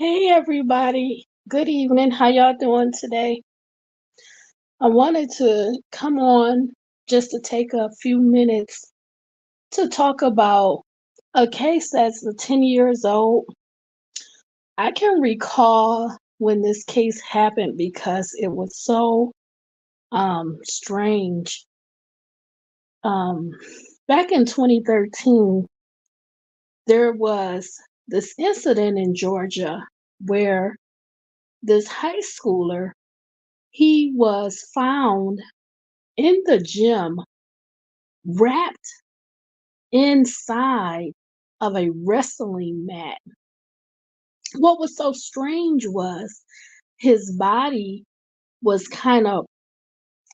Hey everybody. Good evening. How y'all doing today? I wanted to come on just to take a few minutes to talk about a case that's 10 years old. I can recall when this case happened because it was so strange. Um Back in 2013, there was this incident in Georgia where this high schooler, he was found in the gym, wrapped inside of a wrestling mat. What was so strange was his body was kind of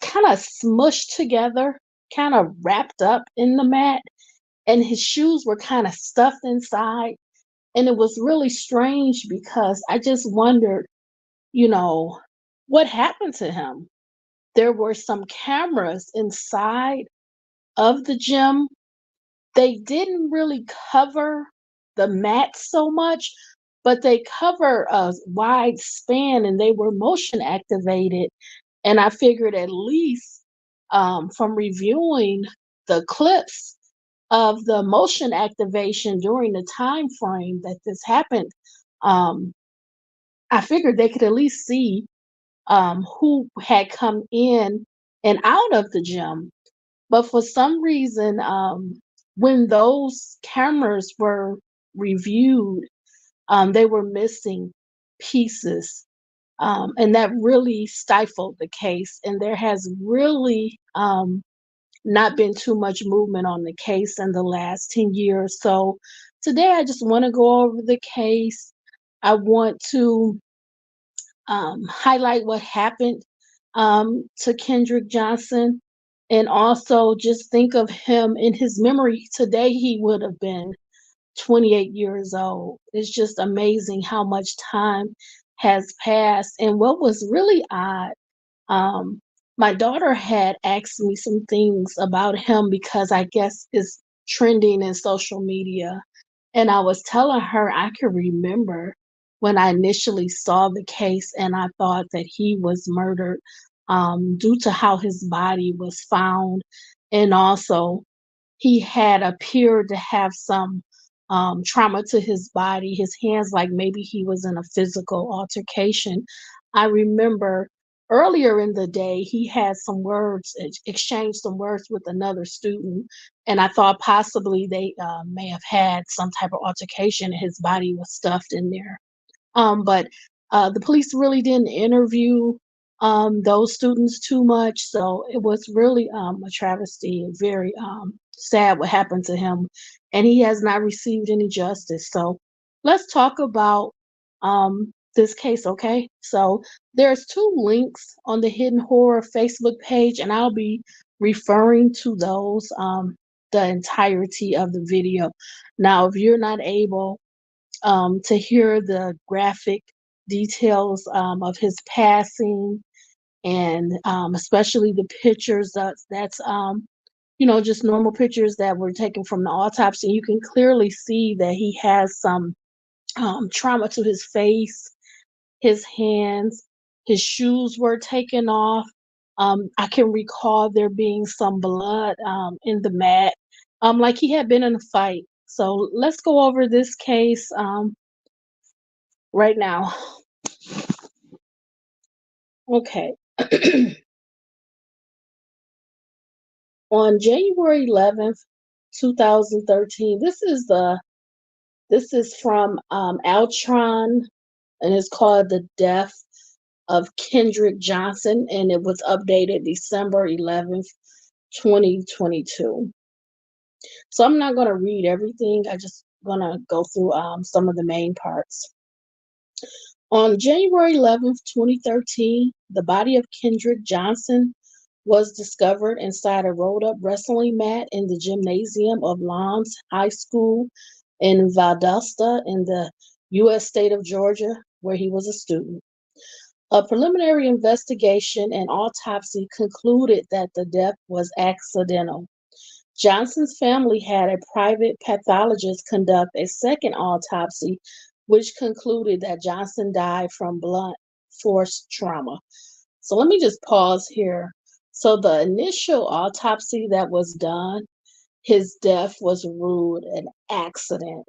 smushed together, kind of wrapped up in the mat, and his shoes were kind of stuffed inside. And it was really strange because I just wondered, you know, what happened to him. There were some cameras inside of the gym. They didn't really cover the mats so much, but they cover a wide span and they were motion activated. And I figured at least from reviewing the clips of the motion activation during the time frame that this happened, um, I figured they could at least see who had come in and out of the gym. But for some reason, when those cameras were reviewed, they were missing pieces. And that really stifled the case. And there has really not been too much movement on the case in the last 10 years. So today I just want to go over the case. I want to highlight what happened to Kendrick Johnson, and also just think of him in his memory. Today, he would have been 28 years old. It's just amazing how much time has passed. And what was really odd, um, my daughter had asked me some things about him because I guess it's trending in social media. And I was telling her I could remember when I initially saw the case and I thought that he was murdered due to how his body was found. And also, he had appeared to have some trauma to his body, his hands, like maybe he was in a physical altercation. I remember earlier in the day, he had some words, exchanged some words with another student, and I thought possibly they may have had some type of altercation and his body was stuffed in there. But the police really didn't interview those students too much, so it was really a travesty and very sad what happened to him, and he has not received any justice. So let's talk about this case, okay? So there's two links on the Hidden Horror Facebook page, and I'll be referring to those the entirety of the video. Now, if you're not able to hear the graphic details of his passing, and especially the pictures that's just normal pictures that were taken from the autopsy. You can clearly see that he has some trauma to his face, his hands, his shoes were taken off. I can recall there being some blood in the mat, like he had been in a fight. So let's go over this case right now. Okay. On January 11th, 2013, this is from Altron, and it's called The Death of Kendrick Johnson, and it was updated December 11th, 2022. So I'm not going to read everything. I just going to go through some of the main parts. On January 11th, 2013, the body of Kendrick Johnson was discovered inside a rolled up wrestling mat in the gymnasium of Lowdndes High School in Valdosta in the U.S. state of Georgia, where he was a student. A preliminary investigation and autopsy concluded that the death was accidental. Johnson's family had a private pathologist conduct a second autopsy, which concluded that Johnson died from blunt force trauma. So let me just pause here. So the initial autopsy that was done, his death was ruled an accident.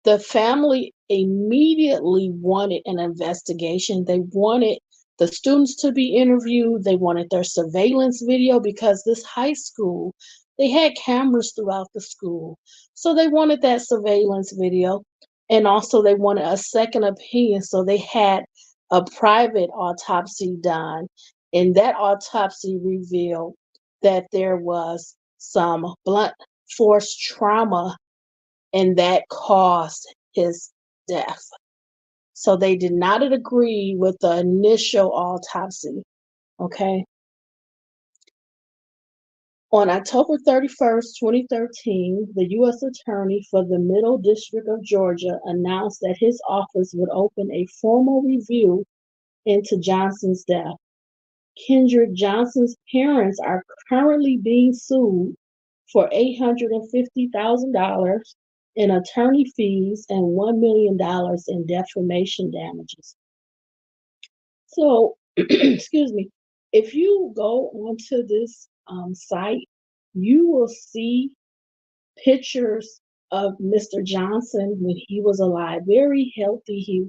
The family immediately wanted an investigation. They wanted the students to be interviewed. They wanted their surveillance video because this high school, they had cameras throughout the school. So they wanted that surveillance video. And also they wanted a second opinion. So they had a private autopsy done. And that autopsy revealed that there was some blunt force trauma and that caused his death. So they did not agree with the initial autopsy. Okay. On October 31st, 2013, the U.S. Attorney for the Middle District of Georgia announced that his office would open a formal review into Johnson's death. Kendrick Johnson's parents are currently being sued for $850,000 in attorney fees and $1 million in defamation damages. So, excuse me, if you go onto this site, you will see pictures of Mr. Johnson when he was alive, very healthy. He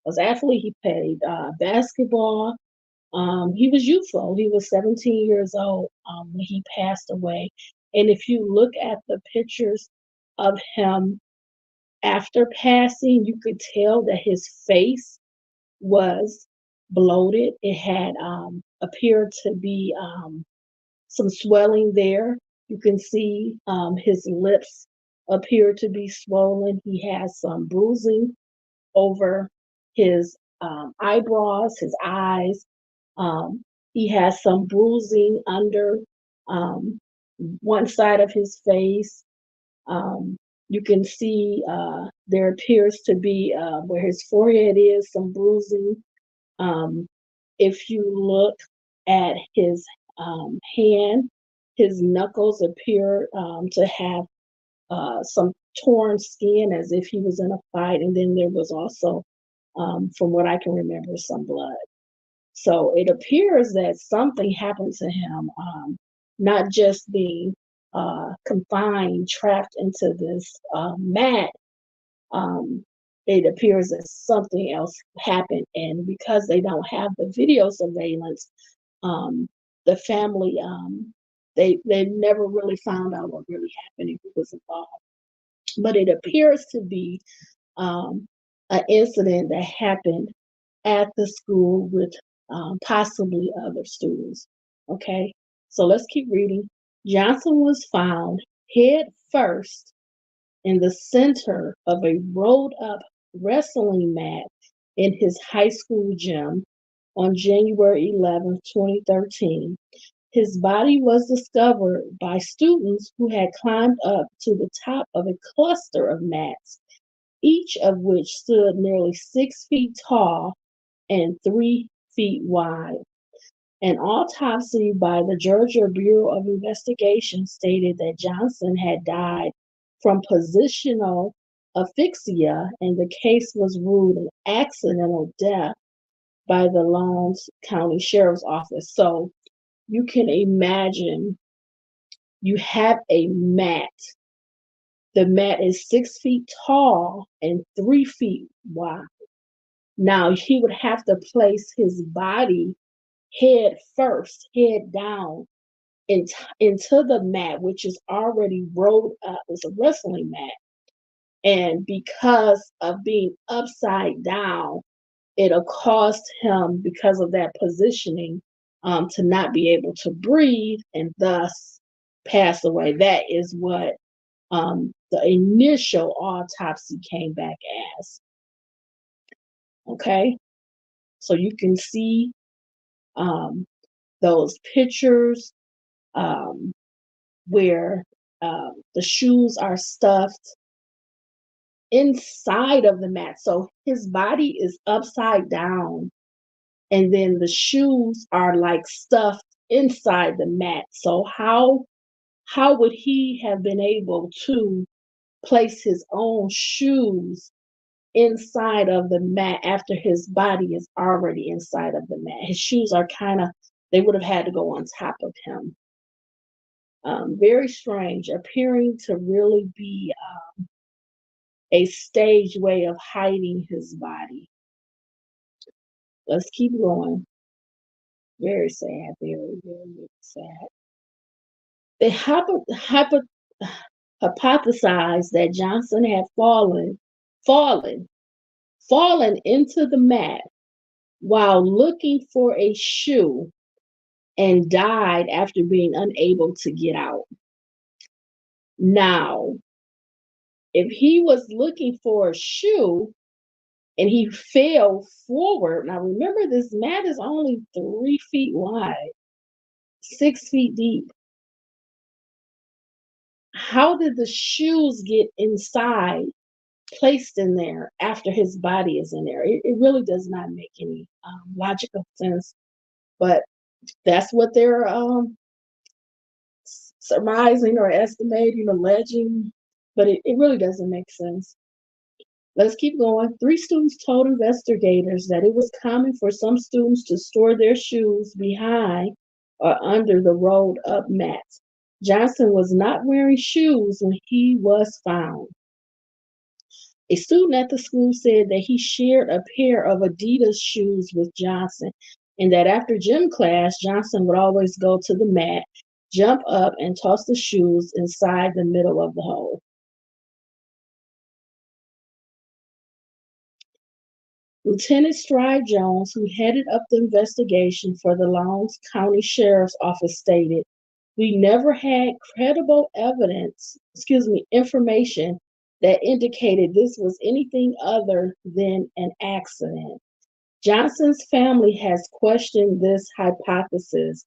was athlete. He played basketball. He was youthful. He was 17 years old when he passed away. And if you look at the pictures of him after passing, you could tell that his face was bloated. It had appeared to be some swelling there. You can see his lips appear to be swollen. He has some bruising over his eyebrows, his eyes. He has some bruising under um, one side of his face. Um, you can see there appears to be where his forehead is some bruising. Um, if you look at his hand, his knuckles appear to have some torn skin as if he was in a fight. And then there was also, from what I can remember, some blood. So it appears that something happened to him, not just being confined, trapped into this mat. Um, it appears that something else happened, and because they don't have the video surveillance, um, the family they never really found out what really happened and who was involved. But it appears to be an incident that happened at the school with possibly other students. Okay, so let's keep reading. Johnson was found head first in the center of a rolled up wrestling mat in his high school gym on January 11th, 2013. His body was discovered by students who had climbed up to the top of a cluster of mats, each of which stood nearly 6 feet tall and 3 feet wide. An autopsy by the Georgia Bureau of Investigation stated that Johnson had died from positional asphyxia, and the case was ruled an accidental death by the Lowdndes County Sheriff's Office. So you can imagine you have a mat. The mat is 6 feet tall and 3 feet wide. Now he would have to place his body head first, head down into the mat, which is already rolled up. It's a wrestling mat. And because of being upside down, it'll cost him, because of that positioning, to not be able to breathe and thus pass away. That is what the initial autopsy came back as. Okay, so you can see those pictures um, where the shoes are stuffed inside of the mat. So his body is upside down, and then the shoes are like stuffed inside the mat. So how would he have been able to place his own shoes inside of the mat after his body is already inside of the mat. His shoes are kind of, they would have had to go on top of him. Very strange, appearing to really be a stage way of hiding his body. Let's keep going. Very sad, very, very sad. They hypothesized that Johnson had fallen, fallen into the mat while looking for a shoe and died after being unable to get out. Now, if he was looking for a shoe and he fell forward, now remember this mat is only 3 feet wide, 6 feet deep. How did the shoes get inside, placed in there after his body is in there? It really does not make any logical sense, but that's what they're surmising or estimating, alleging, but it really doesn't make sense. Let's keep going. 3 students told investigators that it was common for some students to store their shoes behind or under the rolled up mats. Johnson was not wearing shoes when he was found. A student at the school said that he shared a pair of Adidas shoes with Johnson, and that after gym class, Johnson would always go to the mat, jump up, and toss the shoes inside the middle of the hole. Lieutenant Stride Jones, who headed up the investigation for the Lowndes County Sheriff's Office, stated, "We never had credible information that indicated this was anything other than an accident. Johnson's family has questioned this hypothesis.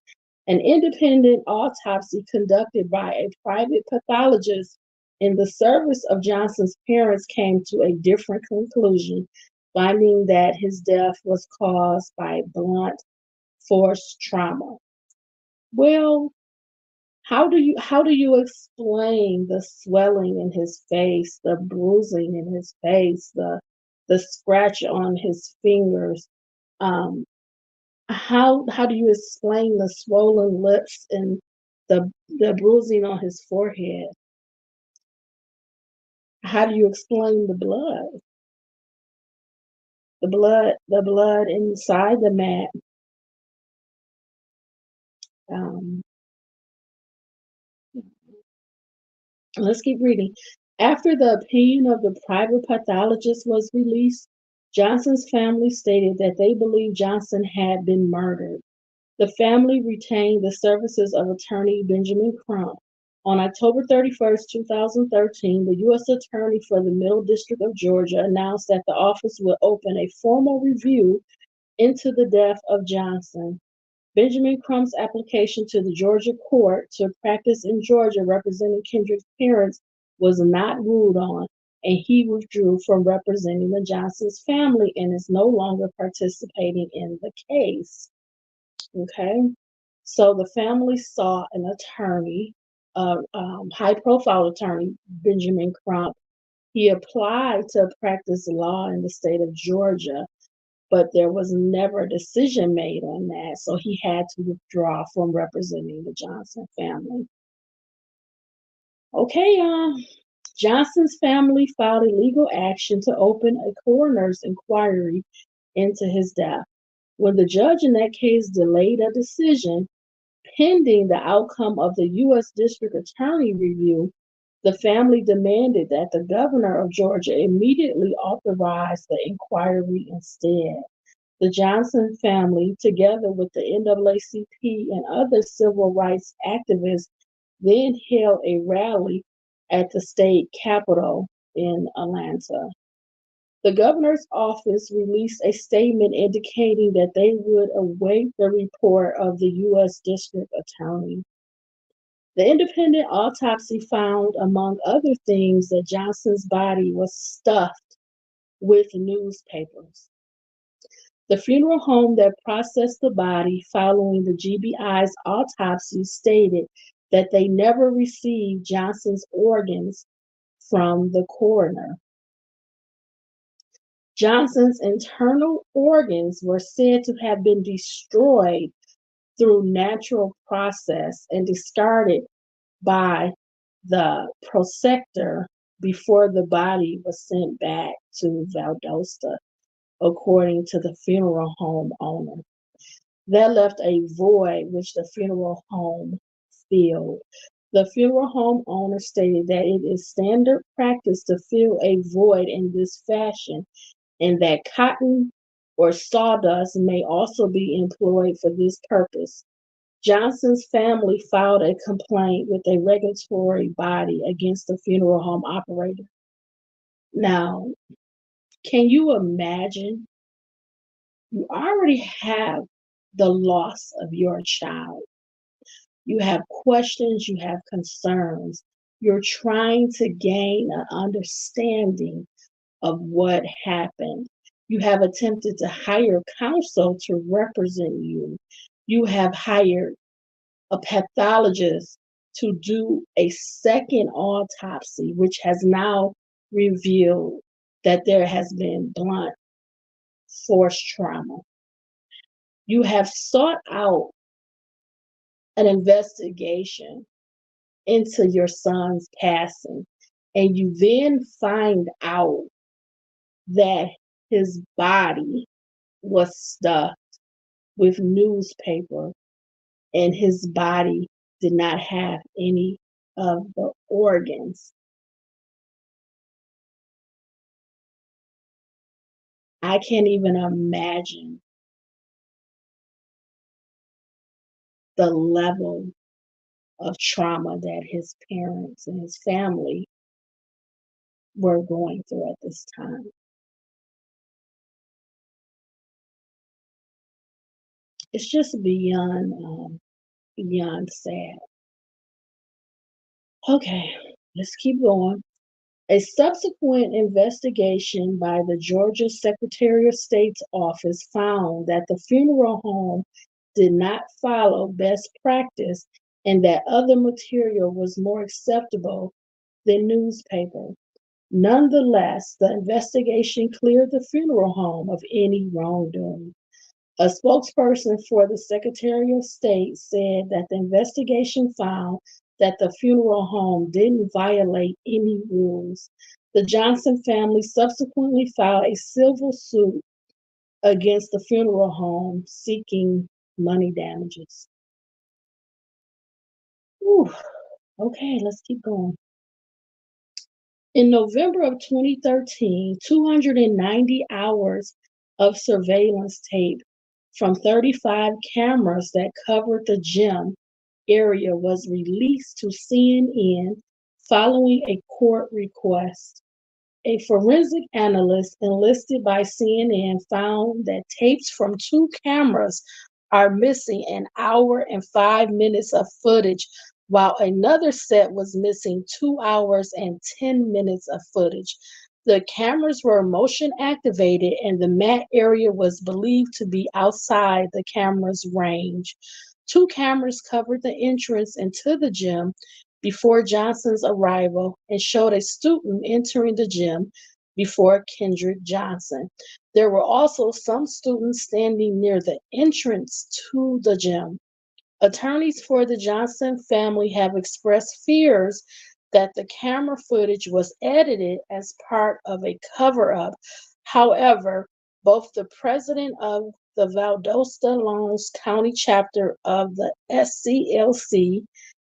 An independent autopsy conducted by a private pathologist in the service of Johnson's parents came to a different conclusion, finding that his death was caused by blunt force trauma." Well, how do you explain the swelling in his face, the bruising in his face, the scratch on his fingers? Um, how do you explain the swollen lips and the bruising on his forehead? How do you explain the blood? The blood inside the mat. Um, let's keep reading. After the opinion of the private pathologist was released, Johnson's family stated that they believed Johnson had been murdered. The family retained the services of attorney Benjamin Crump. On October 31st, 2013, the U.S. Attorney for the Middle District of Georgia announced that the office would open a formal review into the death of Johnson. Benjamin Crump's application to the Georgia court to practice in Georgia representing Kendrick's parents was not ruled on, and he withdrew from representing the Johnson's family and is no longer participating in the case. Okay, so the family saw an attorney, a high-profile attorney, Benjamin Crump. He applied to practice law in the state of Georgia, but there was never a decision made on that, so he had to withdraw from representing the Johnson family. Okay, Johnson's family filed a legal action to open a coroner's inquiry into his death. When the judge in that case delayed a decision pending the outcome of the U.S. District Attorney review, the family demanded that the governor of Georgia immediately authorize the inquiry instead. The Johnson family, together with the NAACP and other civil rights activists, then held a rally at the state capitol in Atlanta. The governor's office released a statement indicating that they would await the report of the U.S. District Attorney. The independent autopsy found, among other things, that Johnson's body was stuffed with newspapers. The funeral home that processed the body following the GBI's autopsy stated that they never received Johnson's organs from the coroner. Johnson's internal organs were said to have been destroyed through natural process and discarded by the prosector before the body was sent back to Valdosta, according to the funeral home owner. That left a void which the funeral home filled. The funeral home owner stated that it is standard practice to fill a void in this fashion and that cotton or sawdust may also be employed for this purpose. Johnson's family filed a complaint with a regulatory body against the funeral home operator. Now, can you imagine? You already have the loss of your child. You have questions, you have concerns. You're trying to gain an understanding of what happened. You have attempted to hire counsel to represent you. You have hired a pathologist to do a second autopsy, which has now revealed that there has been blunt force trauma. You have sought out an investigation into your son's passing, and you then find out that his body was stuffed with newspaper and his body did not have any of the organs. I can't even imagine the level of trauma that his parents and his family were going through at this time. It's just beyond sad. Okay, let's keep going. A subsequent investigation by the Georgia Secretary of State's office found that the funeral home did not follow best practice and that other material was more acceptable than newspaper. Nonetheless, the investigation cleared the funeral home of any wrongdoing. A spokesperson for the Secretary of State said that the investigation found that the funeral home didn't violate any rules. The Johnson family subsequently filed a civil suit against the funeral home seeking money damages. Whew. Okay, let's keep going. In November of 2013, 290 hours of surveillance tape from 35 cameras that covered the gym area was released to CNN following a court request. A forensic analyst enlisted by CNN found that tapes from two cameras are missing an hour and 5 minutes of footage, while another set was missing 2 hours and 10 minutes of footage. The cameras were motion activated, and the mat area was believed to be outside the camera's range. Two cameras covered the entrance into the gym before Johnson's arrival and showed a student entering the gym before Kendrick Johnson. There were also some students standing near the entrance to the gym. Attorneys for the Johnson family have expressed fears that the camera footage was edited as part of a cover up. However, both the president of the Valdosta Lowndes County chapter of the SCLC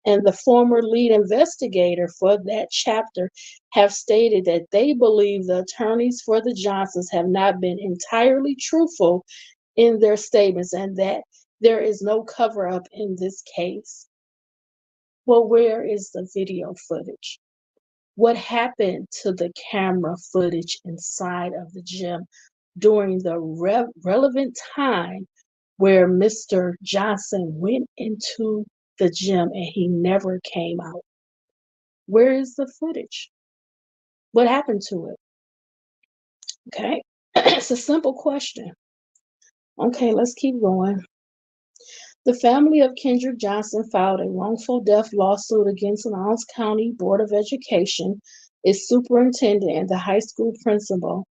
and the former lead investigator for that chapter have stated that they believe the attorneys for the Johnsons have not been entirely truthful in their statements and that there is no cover up in this case. Well, where is the video footage? What happened to the camera footage inside of the gym during the relevant time where Mr. Johnson went into the gym and he never came out? Where is the footage? What happened to it? Okay, it's a simple question. Okay, let's keep going. The family of Kendrick Johnson filed a wrongful death lawsuit against Lowndes County Board of Education, its superintendent, and the high school principal.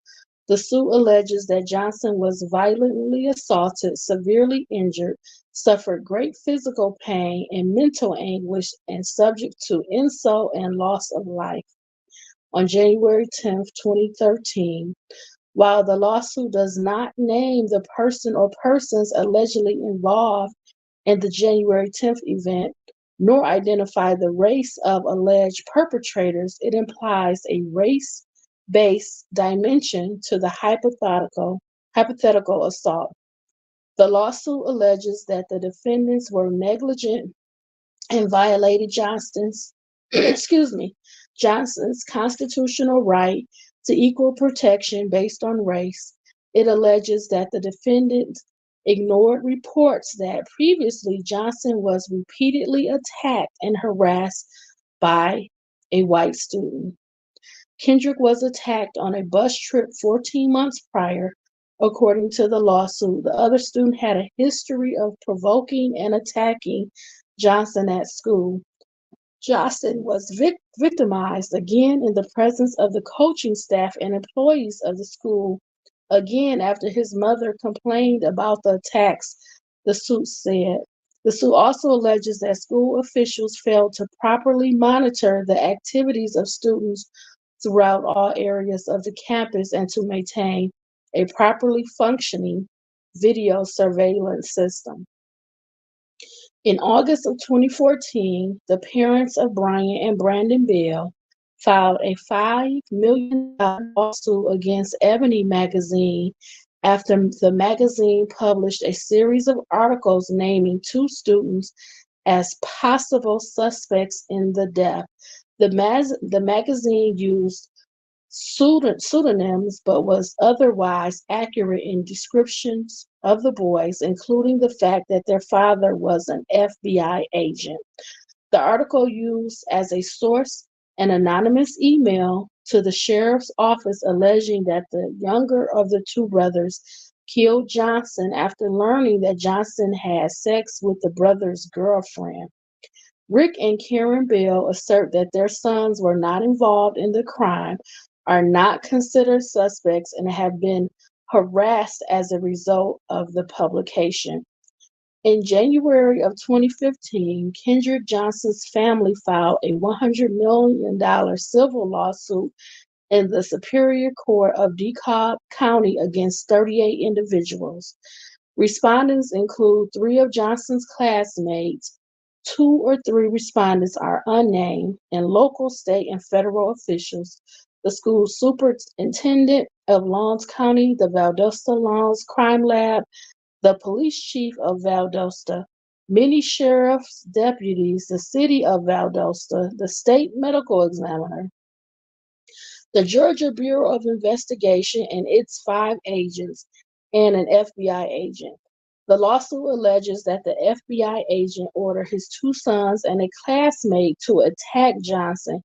The suit alleges that Johnson was violently assaulted, severely injured, suffered great physical pain and mental anguish, and subject to insult and loss of life. On January 10th, 2013, while the lawsuit does not name the person or persons allegedly involved in the January 10th event, nor identify the race of alleged perpetrators, it implies a race-based dimension to the hypothetical assault. The lawsuit alleges that the defendants were negligent and violated Johnston's excuse me, Johnson's constitutional right to equal protection based on race. It alleges that the defendant ignored reports that previously Johnson was repeatedly attacked and harassed by a white student. Kendrick was attacked on a bus trip 14 months prior. According to the lawsuit, the other student had a history of provoking and attacking Johnson at school. Johnson was victimized again in the presence of the coaching staff and employees of the school, again after his mother complained about the attacks, the suit said. The suit also alleges that school officials failed to properly monitor the activities of students throughout all areas of the campus and to maintain a properly functioning video surveillance system. In August of 2014, the parents of Brian and Brandon Bell filed a $5 million lawsuit against Ebony magazine after the magazine published a series of articles naming two students as possible suspects in the death. The magazine used pseudonyms but was otherwise accurate in descriptions of the boys, including the fact that their father was an FBI agent. The article used as a source an anonymous email to the sheriff's office alleging that the younger of the two brothers killed Johnson after learning that Johnson had sex with the brother's girlfriend. Rick and Karen Bell assert that their sons were not involved in the crime, are not considered suspects, and have been harassed as a result of the publication. In January of 2015, Kendrick Johnson's family filed a $100 million civil lawsuit in the Superior Court of DeKalb County against 38 individuals. Respondents include three of Johnson's classmates. Two or three respondents are unnamed, and local, state, and federal officials. The school superintendent of Lowdndes County, the Valdosta Lowdndes Crime Lab, the police chief of Valdosta, many sheriff's deputies, the city of Valdosta, the state medical examiner, the Georgia Bureau of Investigation and its 5 agents, and an FBI agent. The lawsuit alleges that the FBI agent ordered his two sons and a classmate to attack Johnson.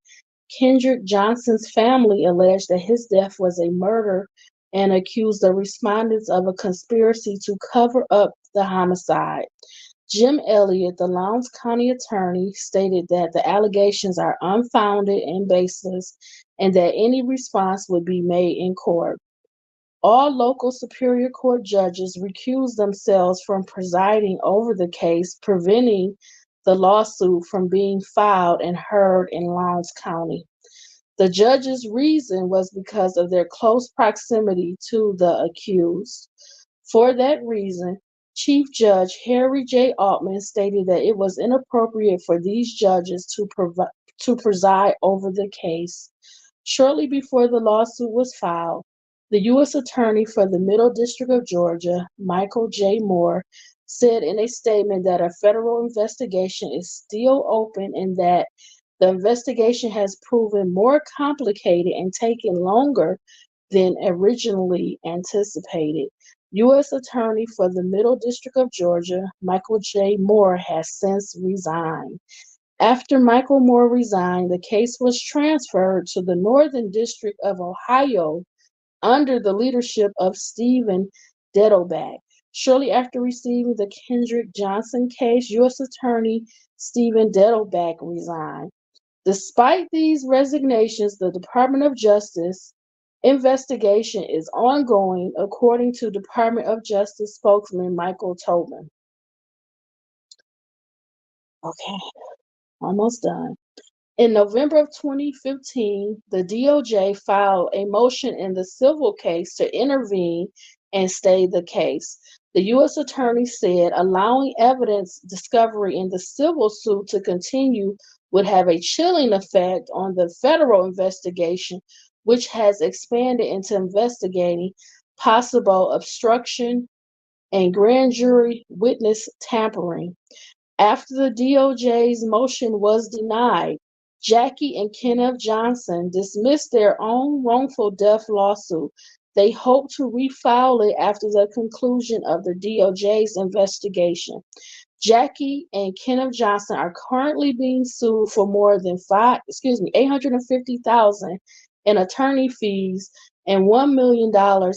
Kendrick Johnson's family alleged that his death was a murder and accused the respondents of a conspiracy to cover up the homicide. Jim Elliott, the Lowndes County attorney, stated that the allegations are unfounded and baseless and that any response would be made in court. All local Superior Court judges recused themselves from presiding over the case, preventing the lawsuit from being filed and heard in Lowndes County. The judge's reason was because of their close proximity to the accused. For that reason, Chief Judge Harry J. Altman stated that it was inappropriate for these judges to preside over the case. Shortly before the lawsuit was filed, the U.S. Attorney for the Middle District of Georgia, Michael J. Moore, said in a statement that a federal investigation is still open and that the investigation has proven more complicated and taken longer than originally anticipated. U.S. Attorney for the Middle District of Georgia, Michael J. Moore, has since resigned. After Michael Moore resigned, the case was transferred to the Northern District of Ohio under the leadership of Stephen Dettelbach. Shortly after receiving the Kendrick Johnson case, U.S. Attorney Stephen Dettelbach resigned. Despite these resignations, the Department of Justice Investigation is ongoing, according to Department of Justice spokesman Michael Tobin. Okay, almost done. In November of 2015, the DOJ filed a motion in the civil case to intervene and stay the case. The U.S. Attorney said allowing evidence discovery in the civil suit to continue would have a chilling effect on the federal investigation, which has expanded into investigating possible obstruction and grand jury witness tampering. After the DOJ's motion was denied, Jackie and Kenneth Johnson dismissed their own wrongful death lawsuit. They hope to refile it after the conclusion of the DOJ's investigation. Jackie and Kenneth Johnson are currently being sued for more than $850,000 in attorney fees and $1 million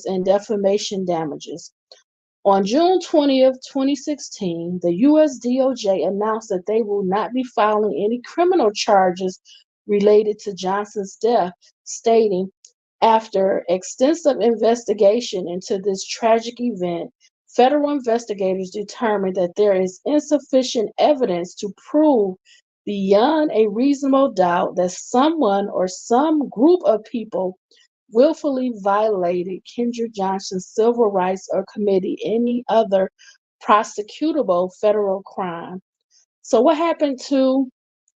in defamation damages. On June 20th, 2016, the U.S. DOJ announced that they will not be filing any criminal charges related to Johnson's death, stating, after extensive investigation into this tragic event, federal investigators determined that there is insufficient evidence to prove beyond a reasonable doubt that someone or some group of people willfully violated Kendrick Johnson's civil rights or committed any other prosecutable federal crime. So, what happened to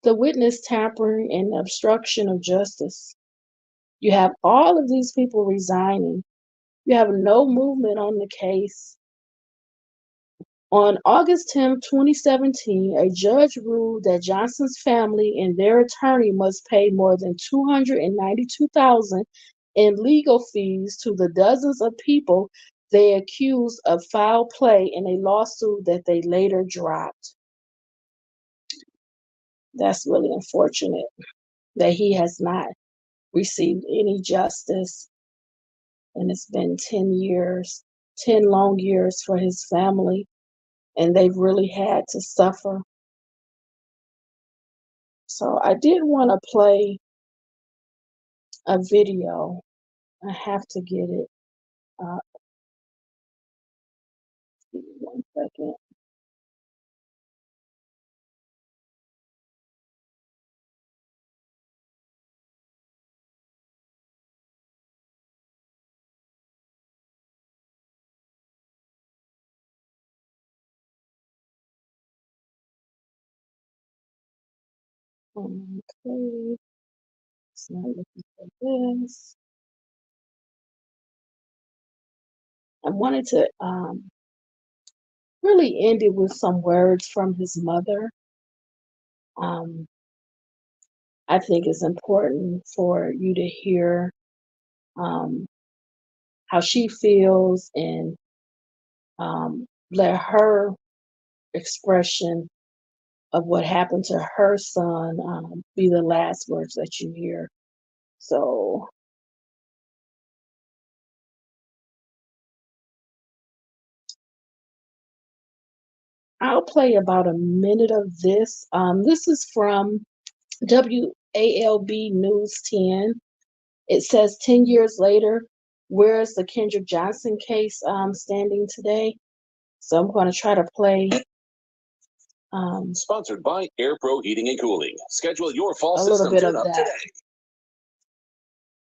the witness tampering and obstruction of justice? You have all of these people resigning. You have no movement on the case. On August 10, 2017, a judge ruled that Johnson's family and their attorney must pay more than $292,000 in legal fees to the dozens of people they accused of foul play in a lawsuit that they later dropped. That's really unfortunate that he has not received any justice, and it's been 10 years, 10 long years for his family, and they've really had to suffer. So I did want to play a video. I have to get it up. Give me 1 second. Okay, it's not looking for this. I wanted to really end it with some words from his mother. I think it's important for you to hear how she feels and let her expression of what happened to her son be the last words that you hear. So I'll play about a minute of this. This is from WALB News 10. It says 10 years later, where is the Kendrick Johnson case standing today? So I'm going to try to play. Sponsored by Air Pro Heating and Cooling. Schedule your fall a little system bit of tune-up that. today.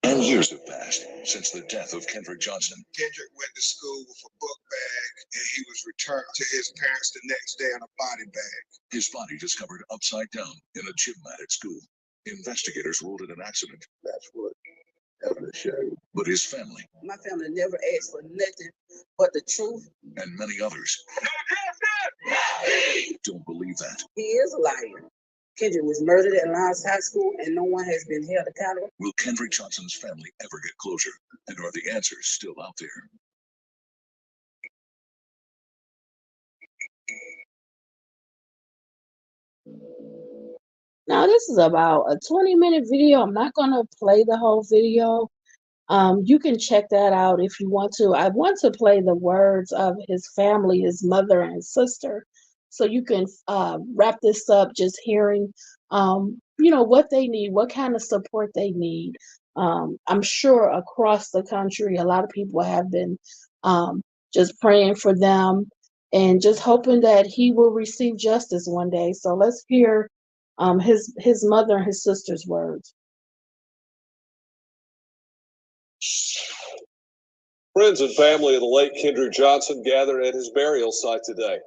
10 years have passed since the death of Kendrick Johnson. Kendrick went to school with a book bag, and he was returned to his parents the next day in a body bag. His body discovered upside down in a gym mat at school. Investigators ruled it an accident. That's what evidence showed. But his family. My family never asked for nothing but the truth. And many others don't believe that. He is a liar. Kendrick was murdered at Lowdndes High School, and no one has been held accountable. Will Kendrick Johnson's family ever get closure? And are the answers still out there? Now, this is about a 20-minute video. I'm not going to play the whole video. You can check that out if you want to. I want to play the words of his family, his mother and his sister, so you can wrap this up just hearing, what they need, what kind of support they need. I'm sure across the country, a lot of people have been um, just praying for them and just hoping that he will receive justice one day. So let's hear his mother and his sister's words. Friends and family of the late Kendrick Johnson gathered at his burial site today.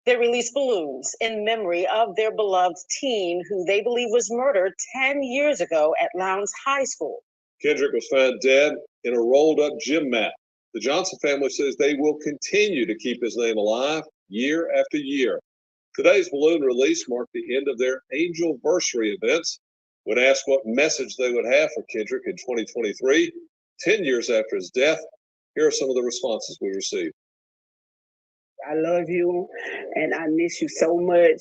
They released balloons in memory of their beloved teen who they believe was murdered 10 years ago at Lowdndes High School. Kendrick was found dead in a rolled up gym mat. The Johnson family says they will continue to keep his name alive year after year. Today's balloon release marked the end of their Angelversary events. When asked what message they would have for Kendrick in 2023, 10 years after his death, here are some of the responses we received. I love you and I miss you so much.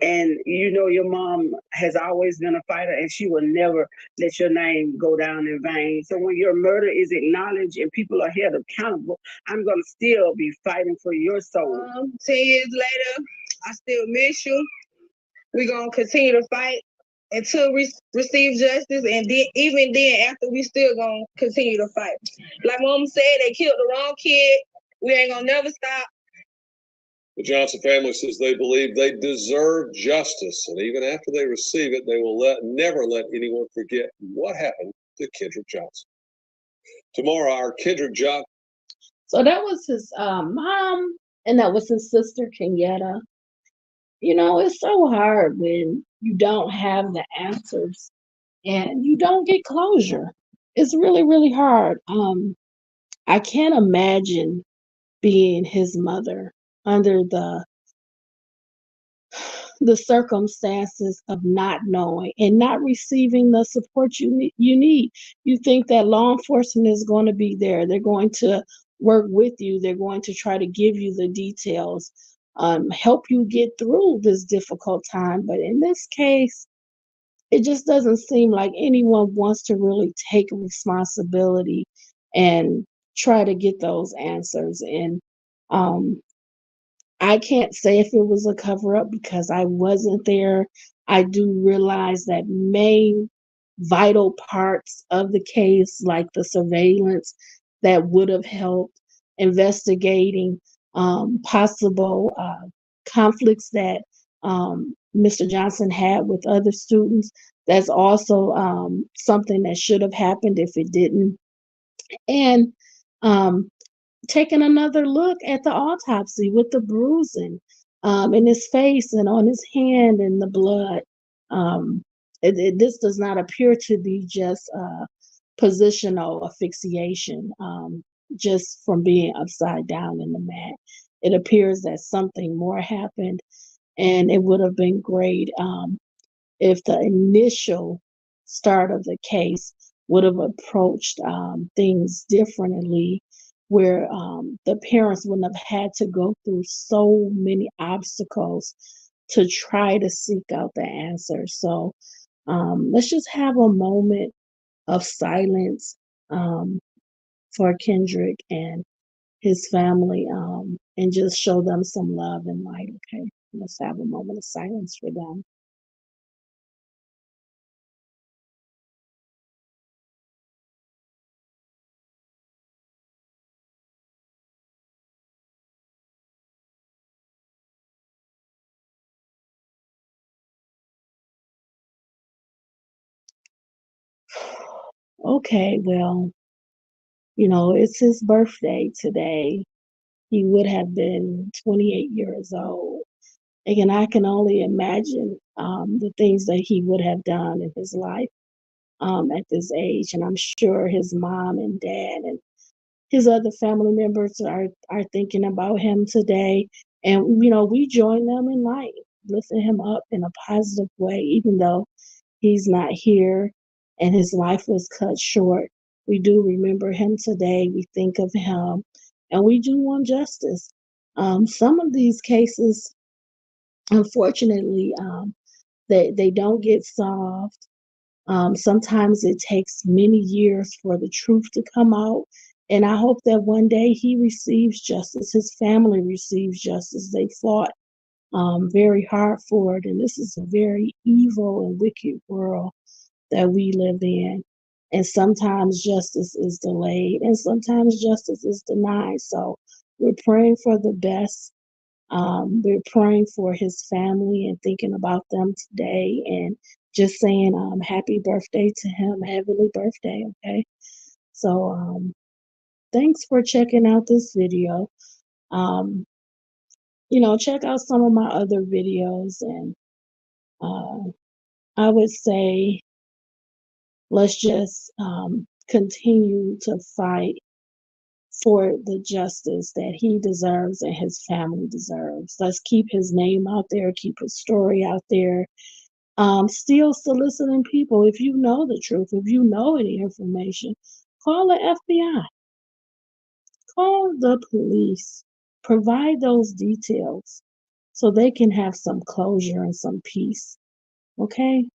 And you know, your mom has always been a fighter and she will never let your name go down in vain. So when your murder is acknowledged and people are held accountable, I'm going to still be fighting for your soul. 10 years later, I still miss you. We're going to continue to fight until we receive justice. And then, even then, after, we still going to continue to fight. Like Mom said, they killed the wrong kid. We ain't going to never stop. The Johnson family says they believe they deserve justice, and even after they receive it, they will never let anyone forget what happened to Kendrick Johnson. Tomorrow, our Kendrick Johnson. So that was his mom, and that was his sister, Kenyatta. You know, it's so hard when you don't have the answers and you don't get closure. It's really, really hard. I can't imagine being his mother under the circumstances of not knowing and not receiving the support you need. You think that law enforcement is going to be there. They're going to work with you. They're going to try to give you the details, help you get through this difficult time. But in this case, it just doesn't seem like anyone wants to really take responsibility and try to get those answers. And um, I can't say if it was a cover up because I wasn't there. I do realize that main vital parts of the case, like the surveillance that would have helped investigating possible conflicts that Mr. Johnson had with other students, that's also something that should have happened if it didn't. And um, taking another look at the autopsy with the bruising in his face and on his hand and the blood. Um, this does not appear to be just positional asphyxiation, just from being upside down in the mat. It appears that something more happened, and it would have been great if the initial start of the case would have approached things differently, where the parents wouldn't have had to go through so many obstacles to try to seek out the answer. So let's just have a moment of silence um, for Kendrick and his family, and just show them some love and light. Okay, let's have a moment of silence for them. Okay, well, you know, it's his birthday today. He would have been 28 years old. And I can only imagine the things that he would have done in his life at this age. And I'm sure his mom and dad and his other family members are thinking about him today. And, you know, we join them in light, lifting him up in a positive way, even though he's not here and his life was cut short. We do remember him today. We think of him and we do want justice. Some of these cases, unfortunately, they don't get solved. Sometimes it takes many years for the truth to come out. And I hope that one day he receives justice, his family receives justice. They fought very hard for it. And this is a very evil and wicked world that we live in. And sometimes justice is delayed and sometimes justice is denied. So we're praying for the best. We're praying for his family and thinking about them today and just saying happy birthday to him, heavenly birthday, okay? So thanks for checking out this video. Check out some of my other videos, and I would say let's just continue to fight for the justice that he deserves and his family deserves. Let's keep his name out there, keep his story out there. Still soliciting people. If you know the truth, if you know any information, call the FBI, call the police, provide those details so they can have some closure and some peace. Okay?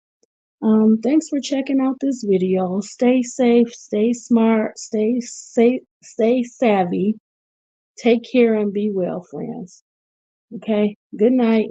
Thanks for checking out this video. Stay safe, stay smart, stay safe, stay savvy. Take care and be well, friends. Okay? Good night.